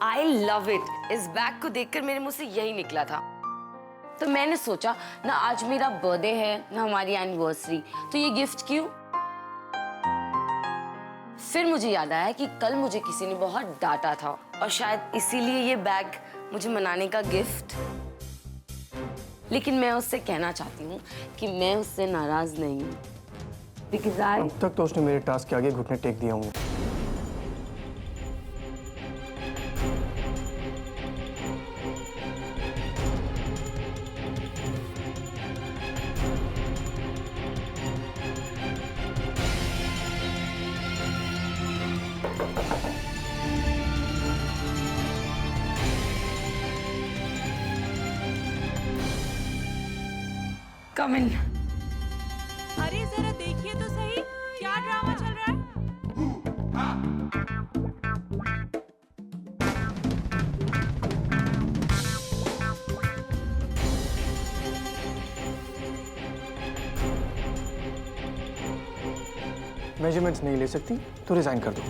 I love it. इस bag को देखकर मेरे मुंह से यही निकला था। तो मैंने सोचा ना आज मेरा बर्थडे है ना हमारी एनिवर्सरी, तो ये गिफ्ट क्यों। फिर मुझे याद आया कि कल मुझे किसी ने बहुत डांटा था और शायद इसीलिए ये बैग मुझे मनाने का गिफ्ट। लेकिन मैं उससे कहना चाहती हूँ कि मैं उससे नाराज नहीं हूँ। Because अब तक तो उसने मेरे टास्क के आगे घुटने टेक दिए होंगे। Come in. अरे जरा देखिए तो सही, क्या ड्रामा चल रहा है? मेजरमेंट्स नहीं ले सकती तो रिजाइन कर दो।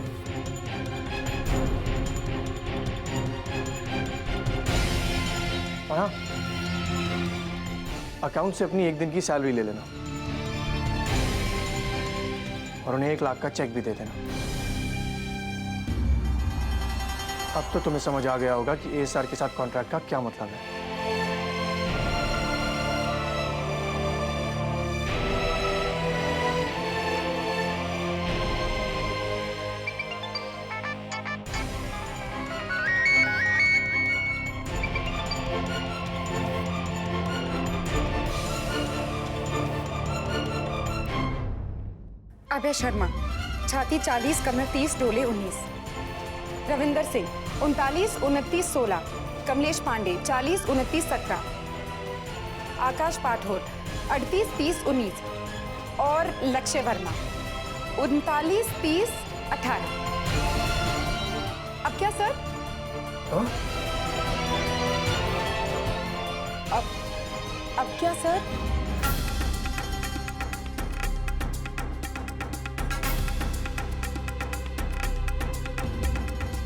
और हाँ, अकाउंट से अपनी एक दिन की सैलरी ले लेना और उन्हें 1 लाख का चेक भी दे देना। अब तो तुम्हें समझ आ गया होगा कि एएसआर के साथ कॉन्ट्रैक्ट का क्या मतलब है। अभय शर्मा, छाती 40, कमर 30, डोले 19। रविंदर सिंह, 39, 29, 16। कमलेश पांडे, 40, 29, 17। आकाश पाठोर, 38, 30, 19। और लक्ष्य वर्मा, 39, 30, 18। अब क्या सर? हाँ? अब क्या सर?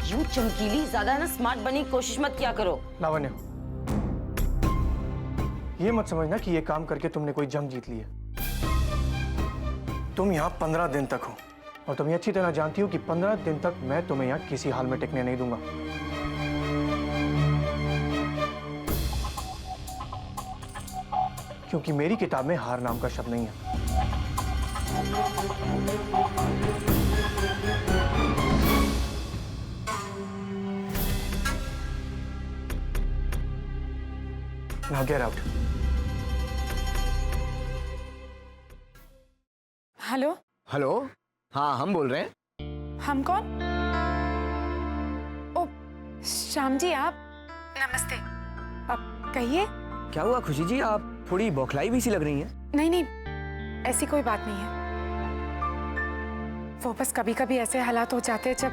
यू चमकीली, ज्यादा ना स्मार्ट बनने की कोशिश मत किया करो। लावण्य, ये मत समझना कि ये काम करके तुमने कोई जंग जीत ली है। तुम यहाँ 15 दिन तक हो और तुम ये अच्छी तरह जानती हो कि 15 दिन तक मैं तुम्हें यहाँ किसी हाल में टिकने नहीं दूंगा। क्योंकि मेरी किताब में हार नाम का शब्द नहीं है। Now get out. Hello, hello, हाँ हम बोल रहे हैं। हम कौन? ओ, श्याम जी आप? नमस्ते। अब कहिए। क्या हुआ खुशी जी, आप थोड़ी बौखलाई भी सी लग रही हैं। नहीं नहीं, ऐसी कोई बात नहीं है। वो बस कभी कभी ऐसे हालात हो जाते हैं जब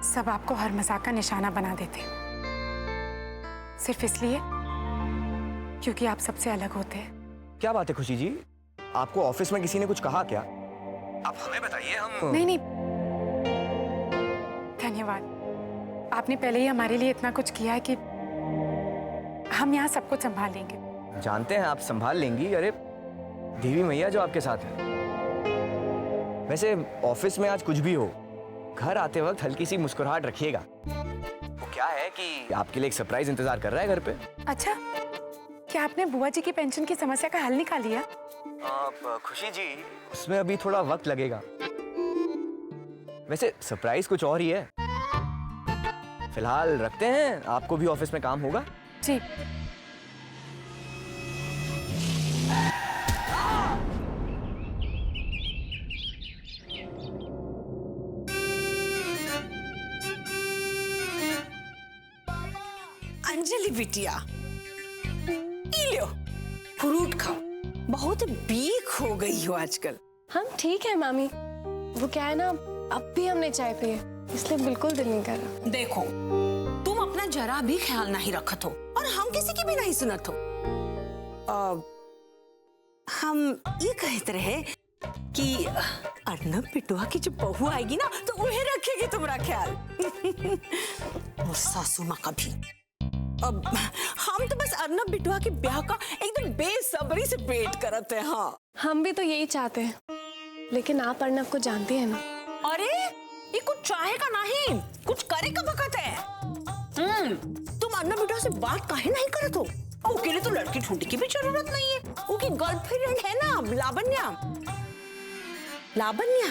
सब आपको हर मजाक का निशाना बना देते हैं, सिर्फ इसलिए क्योंकि आप सबसे अलग होते हैं। क्या बात है खुशी जी, आपको ऑफिस में किसी ने कुछ कहा क्या? आप हमें बताइए, हम नहीं नहीं, धन्यवाद। आपने पहले ही हमारे लिए इतना कुछ किया है कि हम यहाँ सब कुछ संभाल लेंगे। जानते हैं आप संभाल लेंगी। अरे देवी मैया जो आपके साथ है। वैसे ऑफिस में आज कुछ भी हो, घर आते वक्त हल्की सी मुस्कुराहट रखिएगा। वो क्या है कि आपके लिए एक सरप्राइज इंतजार कर रहा है घर पे। अच्छा, क्या आपने बुआ जी की पेंशन की समस्या का हल निकाल लिया? खुशी जी, उसमें अभी थोड़ा वक्त लगेगा। वैसे सरप्राइज कुछ और ही है। फिलहाल रखते हैं, आपको भी ऑफिस में काम होगा। जी। अंजलि बिटिया, लो फ्रूट खाओ। बहुत वीक हो गई हो आजकल। हम ठीक है मामी, वो क्या है ना, अब भी हमने चाय पी है इसलिए बिल्कुल दिल नहीं कर रहा। देखो, तुम अपना जरा भी ख्याल नहीं रखत हो और हम किसी की भी नहीं सुनत हो। हम ये कहते रहे कि अर्नब पिटुआ की जब बहू आएगी ना तो उन्हें रखेगी तुम्हारा ख्याल। और सासू माँ का भी। अब हम तो बस अर्नब बिटुआ के ब्याह का एकदम बेसब्री से वेट करते हैं। हाँ हम भी तो यही चाहते हैं, लेकिन आप अर्नब को जानते हैं ना। अरे ये कुछ चाहेगा नहीं, कुछ करे का वक्त है। तुम अर्नब बिटुआ से बात काहे नहीं करत हो? ओके लिए तो लड़की ढूंढने की भी जरूरत नहीं है। ओके गर्लफ्रेंड है ना लावण्या, लावण्या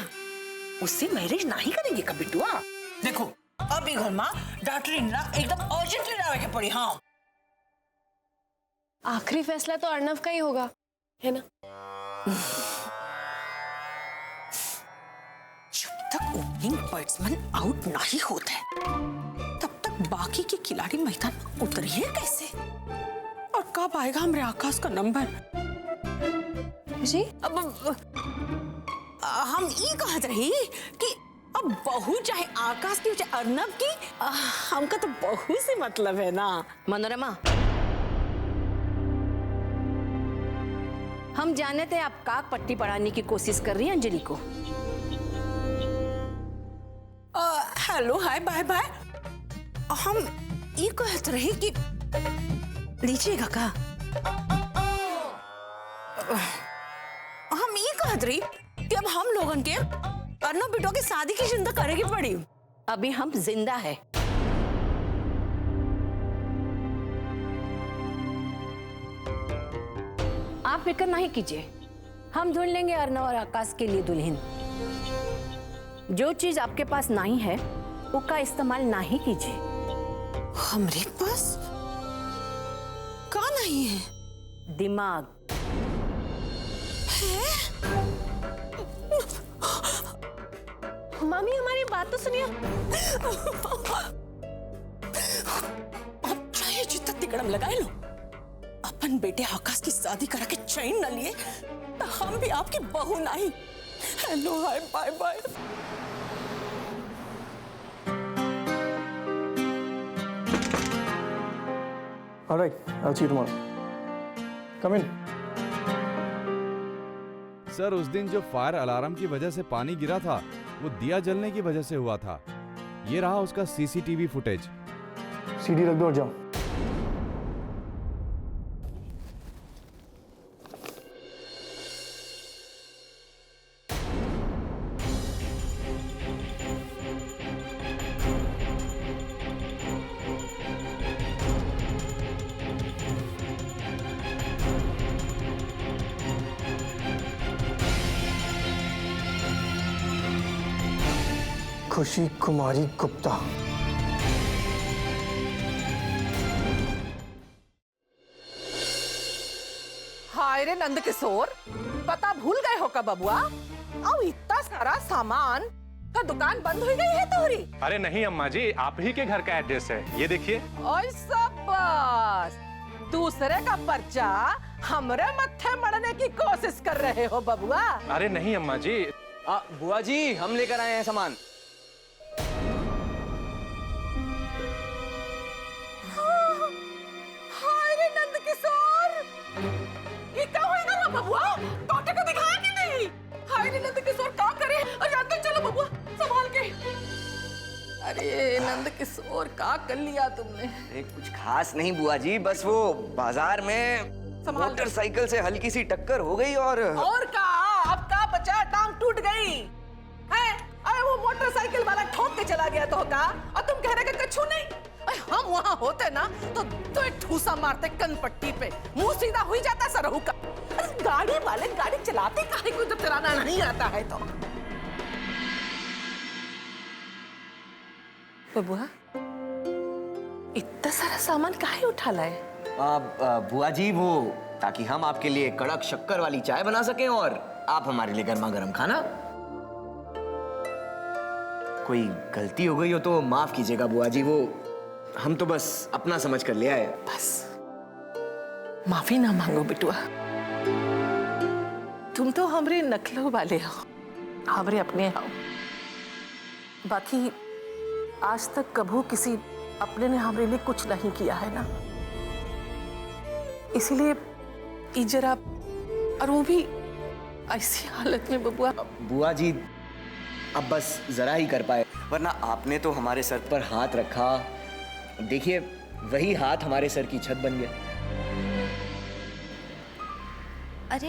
उससे मैरिज नहीं करेंगे का बिटुआ। देखो अभी घर में डॉक्टर ना एकदम अर्जेंटली लावे के पड़ी। हाँ आखिरी फैसला तो अर्नब का ही होगा, है ना? जब तक ओपनिंग बैट्समैन आउट नहीं होता है तब तक बाकी के खिलाड़ी मैदान में उतरिए कैसे? और कब आएगा हमारे आकाश का नंबर? जी अब हम ये कहत रही कि अब बहू चाहे आकाश की चाहे अर्नब की, हमका तो बहू से मतलब है ना। मनोरमा, हम जानते हैं आप काक पट्टी पढ़ाने की कोशिश कर रही हैं अंजलि को। Hello hi bye bye. हम ये कहत रही कि लीजिएगा का, हम ये कहत रही कि अब हम लोगन के अर्नब बिटुआ की शादी की चिंता करेगी पड़ी। अभी हम जिंदा है। आप फिक्र नहीं कीजिए, हम ढूंढ लेंगे अर्नब और आकाश के लिए दुल्हन। जो चीज आपके पास नहीं है उसका इस्तेमाल नहीं कीजिए। हमारे पास का नहीं है? दिमाग। मामी हमारी बात तो सुनिए। अब चाहे जितना तिकड़म लगाए लो, अपन बेटे आकाश की शादी करा के चैन न लिए तो हम भी आपकी बहू नहीं। Hello hi bye bye. All right, I'll see you tomorrow. Come in. Sir उस दिन जो फायर अलार्म की वजह से पानी गिरा था वो दिया जलने की वजह से हुआ था। ये रहा उसका सीसीटीवी फुटेज। सीडी रख दो और जाओ। खुशी कुमारी गुप्ता। हाय रे नंद किशोर, पता भूल गए हो का बबुआ? अब इतना सारा सामान का दुकान बंद हो गई है तोरी। अरे नहीं अम्मा जी, आप ही के घर का एड्रेस है, ये देखिए। ओए बस दूसरे का पर्चा हमरे मत्थे मड़ने की कोशिश कर रहे हो बबुआ। अरे नहीं अम्मा जी। बुआ जी हम लेकर आए हैं सामान। हाय रे नंद किशोर, ये क्या होएगा ना बबुआ? टोटे को दिखाया कि नहीं? हाय रे नंद किशोर क्या करे? और अंदर चलो बबुआ संभाल के। अरे नंद किशोर क्या कर लिया तुमने? कुछ खास नहीं बुआ जी, बस वो बाजार में मोटरसाइकिल से हल्की सी टक्कर हो गई और का अब का बचा, टांग टूट गई है। अरे वो मोटरसाइकिल वाला ठोक के चला गया तो का, और तुम कह रहे कि कछु नहीं। अरे हम वहाँ होते ना तो एक ठूसा मारते कनपट्टी पे, मुंह सीधा हुई जाता सरहू का। अरे गाड़ी वाले गाड़ी चलाते काहे को जब चलाना नहीं आता है तो। बबुआ इतना सारा सामान काहे उठा लाए? बुआ जी वो ताकि हम आपके लिए कड़क शक्कर वाली चाय बना सकें और आप हमारे लिए गर्मा गर्म खाना। कोई गलती हो गई हो तो माफ कीजिएगा बुआ जी, वो हम तो बस अपना समझ कर ले आए। बस माफी ना मांगो बिटुआ, तुम तो हमरे नकलों वाले हो, हमरे अपने हो। बाकी आज तक कभू किसी अपने ने हमरे लिए कुछ नहीं किया है ना, इसीलिए जरा, और वो भी ऐसी हालत में बबुआ। बुआ जी अब बस जरा ही कर पाए, वरना आपने तो हमारे सर पर हाथ रखा, देखिए वही हाथ हमारे सर की छत बन गया। अरे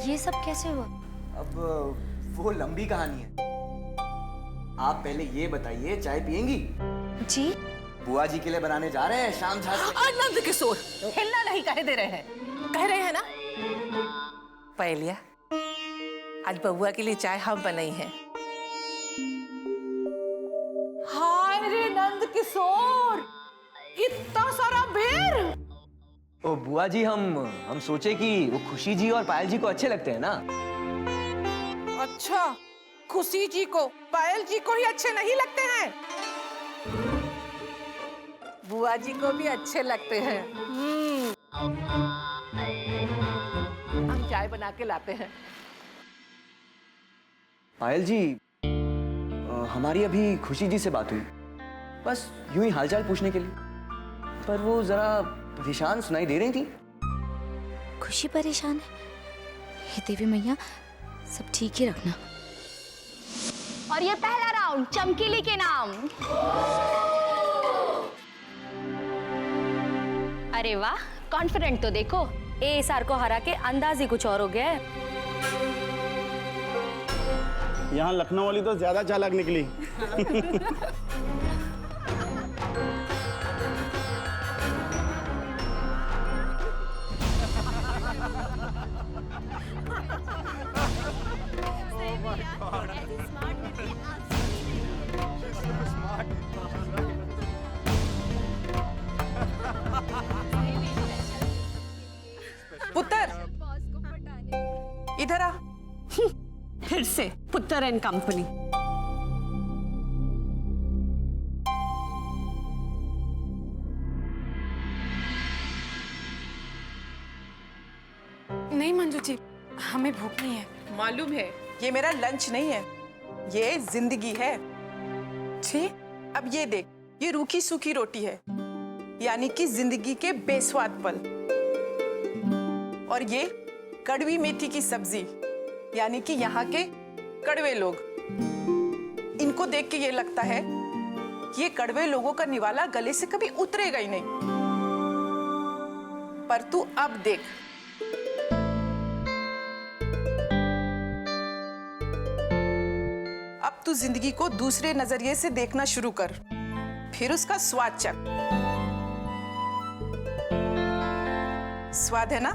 ये सब कैसे हुआ? अब वो लंबी कहानी है। आप पहले ये बताइए, चाय पियेंगी? जी बुआ जी के लिए बनाने जा रहे हैं शाम झाड़ से। नंद किशोर, हिलना नहीं कह दे रहे हैं, कह रहे हैं ना? पहलिया, आज बबुआ के लिए चाय हम बनाई है। हाय रे नंद किशोर, इतना सारा बेर! ओ बुआ जी, हम सोचे कि वो खुशी जी और पायल जी को अच्छे लगते हैं ना। अच्छा, खुशी जी को पायल जी को ही अच्छे नहीं लगते हैं, बुआ जी को भी अच्छे लगते हैं। हम चाय बना के लाते हैं। पायल जी, हमारी अभी खुशी जी से बात हुई, बस यूं ही हालचाल पूछने के लिए, पर वो जरा परेशान सुनाई दे रही थी। खुशी परेशान है? हे देवी मैया, सब ठीक ही रखना। और ये पहला राउंड चमकीली के नाम। अरे वाह, कॉन्फिडेंट तो देखो। एएसआर को हरा के अंदाज ही कुछ और हो गया है। यहाँ लखनऊ वाली तो ज्यादा चालाक निकली। पुत्र, इधर आ। फिर से पुत्र एंड कंपनी। नहीं मंजू जी, हमें भूख नहीं है। मालूम है, ये मेरा लंच नहीं है, ये जिंदगी है। ठीक, अब ये देख, ये रूखी सूखी रोटी है, यानी कि जिंदगी के बेस्वाद पल, और ये कड़वी मेथी की सब्जी, यानी कि यहाँ के कड़वे लोग। इनको देख के ये लगता है कि ये कड़वे लोगों का निवाला गले से कभी उतरेगा ही नहीं, पर तू अब देख, अब तू जिंदगी को दूसरे नजरिए से देखना शुरू कर, फिर उसका स्वाद चख। स्वाद है ना?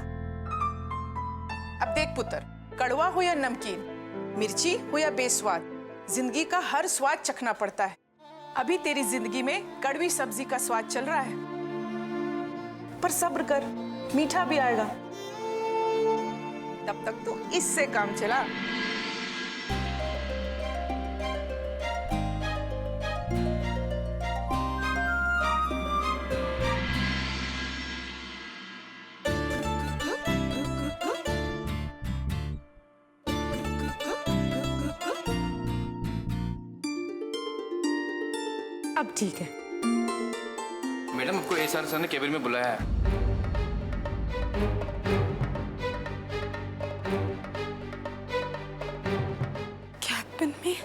अब देख पुत्र, कड़वा हो या नमकीन, मिर्ची हो या बेस्वाद, जिंदगी का हर स्वाद चखना पड़ता है। अभी तेरी जिंदगी में कड़वी सब्जी का स्वाद चल रहा है, पर सब्र कर, मीठा भी आएगा। तब तक तू इससे काम चला। अब ठीक है। मैडम, आपको एएसआर सर ने केबिन में बुलाया है। कैबिन में?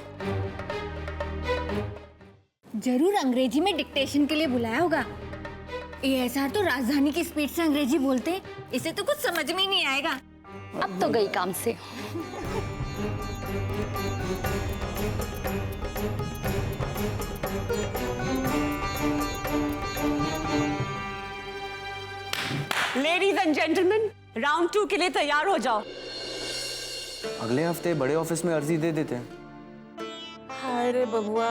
जरूर अंग्रेजी में डिक्टेशन के लिए बुलाया होगा। एएसआर तो राजधानी की स्पीड से अंग्रेजी बोलते हैं, इसे तो कुछ समझ में ही नहीं आएगा। अब तो गई काम से। लेडीज एंड जेंटलमैन, राउंड 2 के लिए तैयार हो जाओ। अगले हफ्ते बड़े ऑफिस में अर्जी दे देते हैं। हाय रे बबुआ,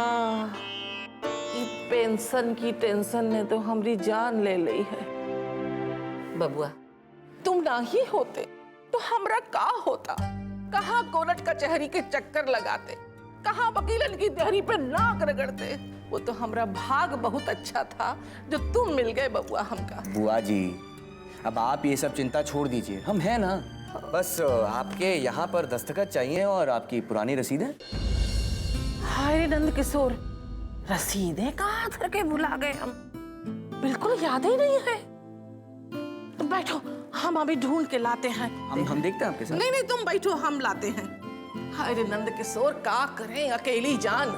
ये पेंशन की टेंशन ने तो हमारी जान ले ली है। बबुआ, तुम ना ही होते तो हमरा का होता? कहाँ कोर्ट कचहरी के चक्कर लगाते, कहाँ वकीलन की देहरी पे नाक रगड़ते। वो तो हमरा भाग बहुत अच्छा था जो तुम मिल गए बबुआ हमका। बुआ जी, अब आप ये सब चिंता छोड़ दीजिए, हम हैं ना। बस आपके यहाँ पर दस्तखत चाहिए और आपकी पुरानी रसीदें। हाय नंद किशोर, रसीदें कहाँ करके भुला गए हम, बिल्कुल याद ही नहीं है। तुम बैठो, हम अभी ढूंढ के लाते हैं। हम देखते हैं आपके साथ। नहीं नहीं, तुम बैठो, हम लाते हैं। हाय रे नंद किशोर, का करें अकेली जान।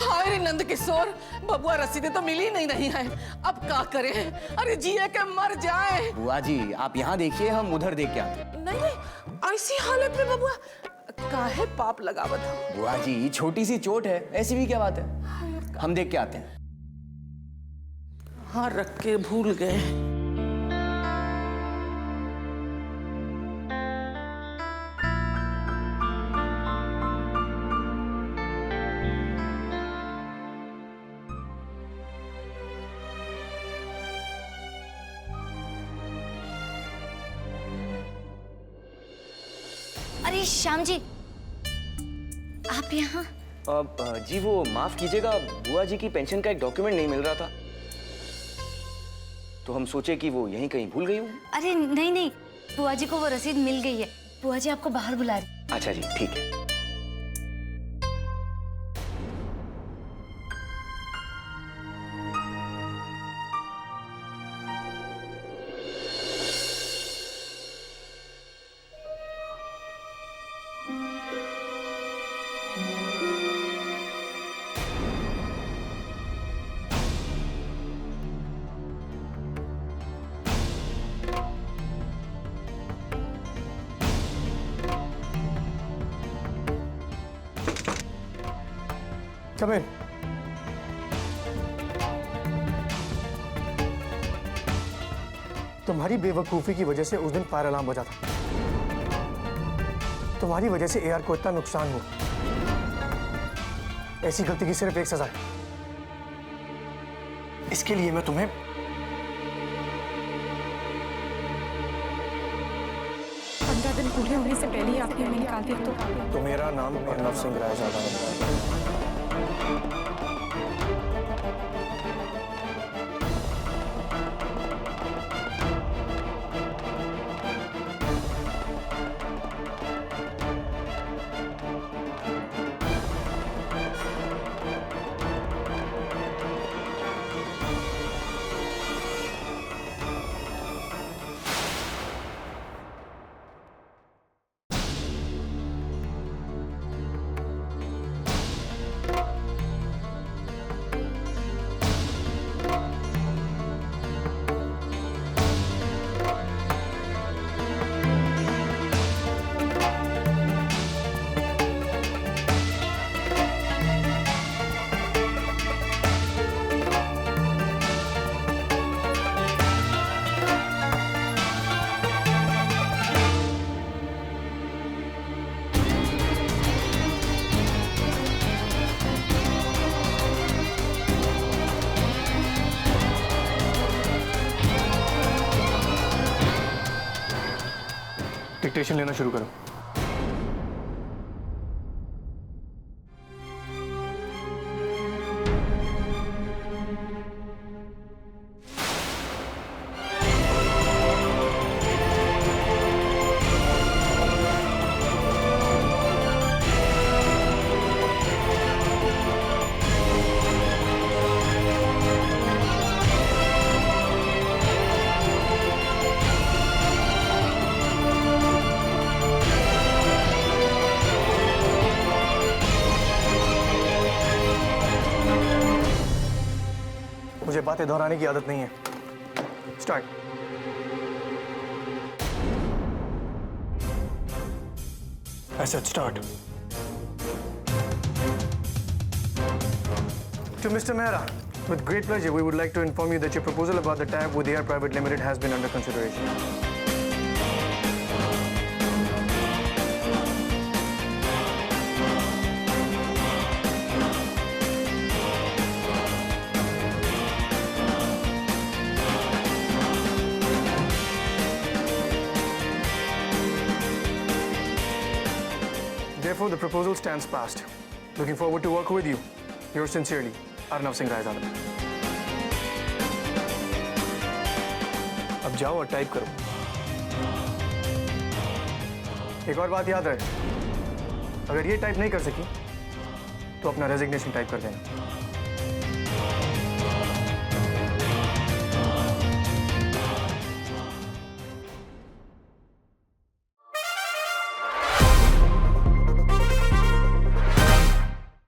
हाय रे नंद किशोर, बबुआ रसीदें तो मिली नहीं रही हैं, अब का करें? अरे जिए के मर जाए। बुआ जी आप यहाँ देखिए, हम उधर देख के आते हैं। नहीं, ऐसी हालत में बबुआ काहे पाप लगावत हो? बुआ जी छोटी सी चोट है, ऐसी भी क्या बात है, हम देख के आते हैं। हाँ रख के भूल गए। अरे श्याम जी, आप यहाँ? जी वो माफ कीजिएगा, बुआ जी की पेंशन का एक डॉक्यूमेंट नहीं मिल रहा था, तो हम सोचे कि वो यहीं कहीं भूल गई हूँ। अरे नहीं नहीं, बुआ जी को वो रसीद मिल गई है। बुआ जी आपको बाहर बुला रही। अच्छा जी ठीक है। Come in. तुम्हारी बेवकूफी की वजह से उस दिन फायर अलार्म बजा था। तुम्हारी वजह से एआर को इतना नुकसान हुआ। ऐसी गलती की सिर्फ एक सजा है। इसके लिए मैं तुम्हें 15 दिन पूरे होने से पहले ही आपने हमें निकाल दिया तो मेरा नाम अर्नव सिंह रायजादा है। डिक्टेशन लेना शुरू करो। मुझे बातें दोहराने की आदत नहीं है। Start. I said start. To Mr. Mehra, with great pleasure, we would like to inform you that your proposal about the tie-up with Air Private Limited has been under consideration. Therefore, the proposal stands passed. Looking forward to work with you. Yours sincerely, Arnav Singh Raizada. अब जाओ और type करो। एक और बात याद रहे, अगर ये टाइप नहीं कर सकी तो अपना रेजिग्नेशन टाइप कर देना।